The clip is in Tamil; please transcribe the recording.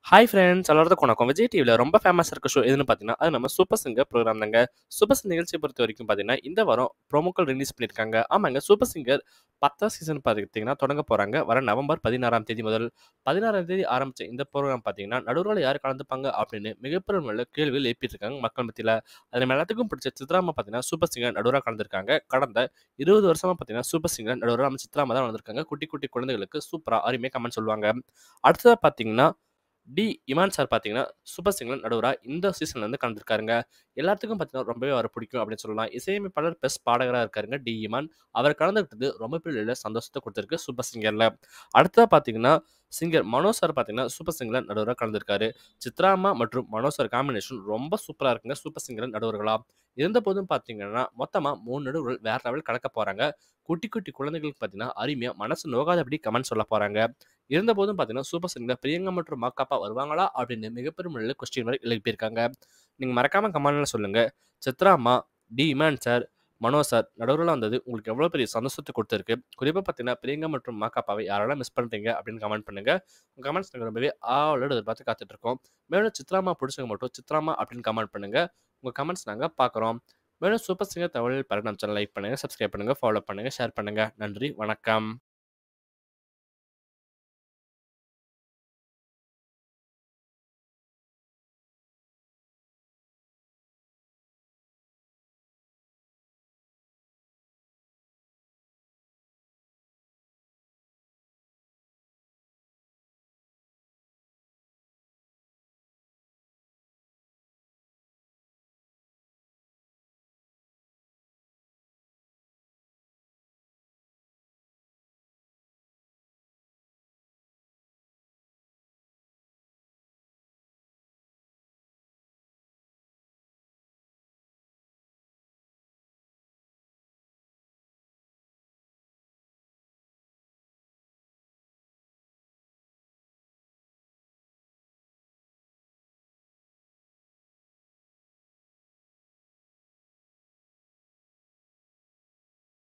ஹாய் ஃப்ரெண்ட்ஸ் எல்லாருக்கும் வணக்கம். விஜய் டிவியில் ரொம்ப ஃபேமஸாக இருக்க ஷோ எதுன்னு பார்த்தீங்கன்னா அது நம்ம சூப்பர் சிங்கர் ப்ரோக்ராம் தாங்க. சூப்பர் சிங்கர் நிகழ்ச்சியை பொறுத்த வரைக்கும் பார்த்தீங்கன்னா இந்த வாரம் ப்ரோமோக்கள் ரிலீஸ் பண்ணியிருக்காங்க. ஆமாங்க, சூப்பர் சிங்கர் 10ஆம் சீசன் பார்த்தீங்கன்னா தொடங்க போகிறாங்க. வர நவம்பர் 16ஆம் தேதி முதல் 16ஆம் தேதி ஆரம்பித்த இந்த ப்ரோக்ராம் பார்த்தீங்கன்னா நடுவரில் யார் கலந்துப்பாங்க அப்படின்னு மிகப்பெரிய அளவில் கேள்விகள் எழுப்பிட்டு இருக்காங்க மக்கள் மத்தியில். அது நம்ம எல்லாத்துக்கும் பிடிச்ச சித்ராமா பார்த்தீங்கன்னா சூப்பர் சிங்கர் நடுவராக கலந்துருக்காங்க. கடந்த 20 வருஷமாக பார்த்தீங்கன்னா சூப்பர் சிங்கர் நடுவராக நம்ம சித்ராமா தான் வந்திருக்காங்க. குட்டி குட்டி குழந்தைகளுக்கு சூப்பராக அருமையாக கமெண்ட் சொல்லுவாங்க. அடுத்ததாக பார்த்தீங்கன்னா இமான் சார் பார்த்தீங்கன்னா சூப்பர் சிங்கர் நடுவரா இந்த சீசன்ல இருந்து கலந்துருக்காருங்க. எல்லாத்துக்கும் பார்த்தீங்கன்னா ரொம்பவே அவரை பிடிக்கும் அப்படின்னு சொல்லலாம். இசையமைப்பாளர் ப்ளஸ் பாடகராக இருக்காருங்க இமான். அவர் கலந்துக்கிட்டது ரொம்ப பெரிய சந்தோஷத்தை கொடுத்துருக்கு சூப்பர் சிங்கர்ல. அடுத்ததா பார்த்தீங்கன்னா சிங்கர் மனோஜ் சார் பார்த்தீங்கன்னா சூப்பர் சிங்கர்ல நடுவராக கலந்துருக்காரு. சித்ராமா மற்றும் மனோஜ் சார் காம்பினேஷன் ரொம்ப சூப்பராக இருக்குங்க சூப்பர் சிங்கர் நடுவர்களா. இருந்த போதும் பார்த்தீங்கன்னா மொத்தமாக 3 நடுவர்கள் வேற லெவல் கலக்க போறாங்க. குட்டி குட்டி குழந்தைகளுக்கு பார்த்தீங்கன்னா அருமையா மனசு நோகாதபடி கமெண்ட் சொல்ல போறாங்க. இருந்தபோதும் பார்த்தீங்கன்னா சூப்பர் சிங்கர் பிரியங்கா மற்றும் மாக்காப்பா வருவாங்களா அப்படின்னு மிகப்பெரும் முறையில் கொஸ்டின் மார்க் எழுப்பியிருக்காங்க. நீங்கள் மறக்காம கமெண்ட்ல சொல்லுங்க. சித்ராமா, இமான் சார், மனோஜ் சார் நடுவர்களாக வந்தது உங்களுக்கு எவ்வளோ பெரிய சந்தோஷத்தை கொடுத்துருக்கு. குறிப்பாக பார்த்தீங்கன்னா பிரியங்கா மற்றும் மாக்காப்பாவை யாரெல்லாம் மிஸ் பண்ணுறீங்க அப்படின்னு கமெண்ட் பண்ணுங்க. உங்கள் கமெண்ட்ஸ் நாங்கள் ரொம்பவே ஆவலோடு எதிர்பார்த்து காத்துட்டு இருக்கோம். மேலும் சித்ராமா பிடிச்சவங்க மட்டும் சித்ராமா அப்படின்னு கமெண்ட் பண்ணுங்க. உங்கள் கமெண்ட்ஸ் நாங்கள் பார்க்குறோம். மேலும் சூப்பர் சிங்கர் தகவல் பரவ நம்ம சேனல் லைக் பண்ணுங்க, சப்ஸ்கிரைப் பண்ணுங்க, ஃபாலோ பண்ணுங்க, ஷேர் பண்ணுங்க. நன்றி, வணக்கம்.